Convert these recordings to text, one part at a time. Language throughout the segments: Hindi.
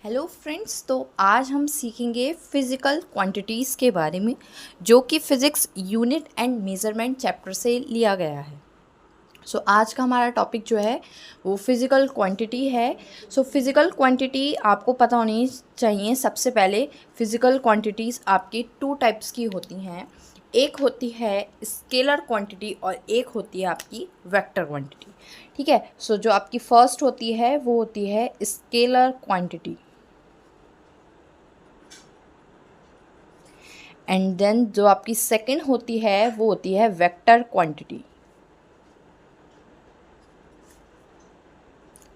हेलो फ्रेंड्स, तो आज हम सीखेंगे फिज़िकल क्वांटिटीज़ के बारे में, जो कि physics unit and measurement chapter से लिया गया है। आज का हमारा टॉपिक जो है वो फ़िज़िकल क्वांटिटी है। फ़िज़िकल क्वांटिटी आपको पता होनी चाहिए। सबसे पहले फ़िज़िकल क्वांटिटीज़ आपकी टू टाइप्स की होती हैं। एक होती है स्केलर क्वांटिटी और एक होती है आपकी वेक्टर क्वांटिटी। ठीक है। जो आपकी फ़र्स्ट होती है वो होती है स्केलर क्वांटिटी, एंड देन जो आपकी सेकंड होती है वो होती है वेक्टर क्वांटिटी।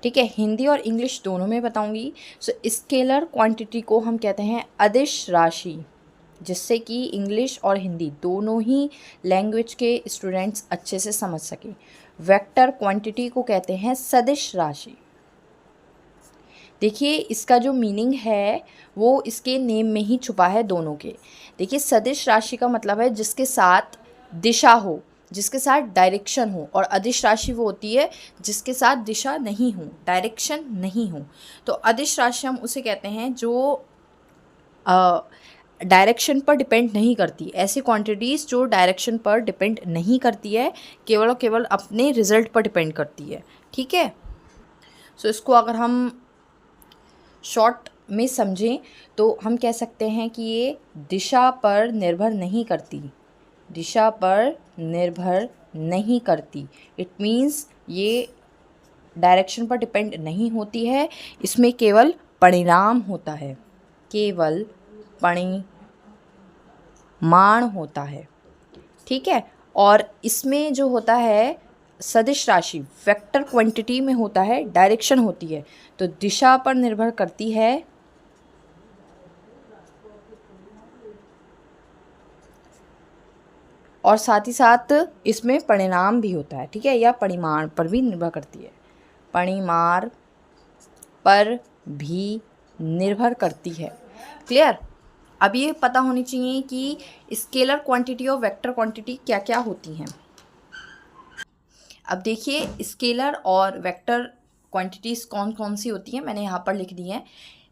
ठीक है, हिंदी और इंग्लिश दोनों में बताऊंगी। स्केलर क्वांटिटी को हम कहते हैं अदिश राशि, जिससे कि इंग्लिश और हिंदी दोनों ही लैंग्वेज के स्टूडेंट्स अच्छे से समझ सकें। वेक्टर क्वांटिटी को कहते हैं सदिश राशि। देखिए, इसका जो मीनिंग है वो इसके नेम में ही छुपा है दोनों के। देखिए, सदिश राशि का मतलब है जिसके साथ दिशा हो, जिसके साथ डायरेक्शन हो, और अदिश राशि वो होती है जिसके साथ दिशा नहीं हो, डायरेक्शन नहीं हो। तो अदिश राशि हम उसे कहते हैं जो डायरेक्शन पर डिपेंड नहीं करती। ऐसी क्वांटिटीज़ जो डायरेक्शन पर डिपेंड नहीं करती है, केवल और केवल अपने रिजल्ट पर डिपेंड करती है। ठीक है। इसको अगर हम शॉर्ट में समझें तो हम कह सकते हैं कि ये दिशा पर निर्भर नहीं करती। दिशा पर निर्भर नहीं करती, इट मीन्स ये डायरेक्शन पर डिपेंड नहीं होती है। इसमें केवल परिणाम होता है, केवल परिमाण होता है। ठीक है। और इसमें जो होता है सदिश राशि वेक्टर क्वांटिटी में होता है, डायरेक्शन होती है, तो दिशा पर निर्भर करती है और साथ ही साथ इसमें परिणाम भी होता है। ठीक है, या परिमाण पर भी निर्भर करती है, परिमाण पर भी निर्भर करती है। क्लियर। अब ये पता होनी चाहिए कि स्केलर क्वांटिटी और वेक्टर क्वांटिटी क्या क्या होती हैं। अब देखिए, स्केलर और वेक्टर क्वांटिटीज़ कौन कौन सी होती हैं, मैंने यहाँ पर लिख दी हैं।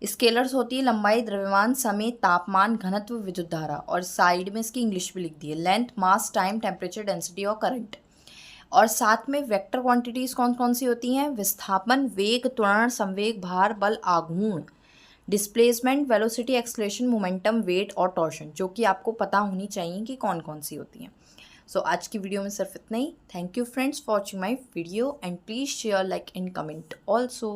स्केलर्स होती है लंबाई, द्रव्यमान, समय, तापमान, घनत्व, विद्युत धारा, और साइड में इसकी इंग्लिश भी लिख दी है, लेंथ, मास, टाइम, टेम्परेचर, डेंसिटी और करंट। और साथ में वेक्टर क्वांटिटीज़ कौन कौन सी होती हैं? विस्थापन, वेग, त्वरण, संवेग, भार, बल, आघूर्ण, displacement, velocity, acceleration, momentum, weight और टॉर्शन, जो कि आपको पता होनी चाहिए कि कौन कौन सी होती हैं। आज की वीडियो में सिर्फ इतना ही। Thank you friends for watching my video, and please share, like and comment also.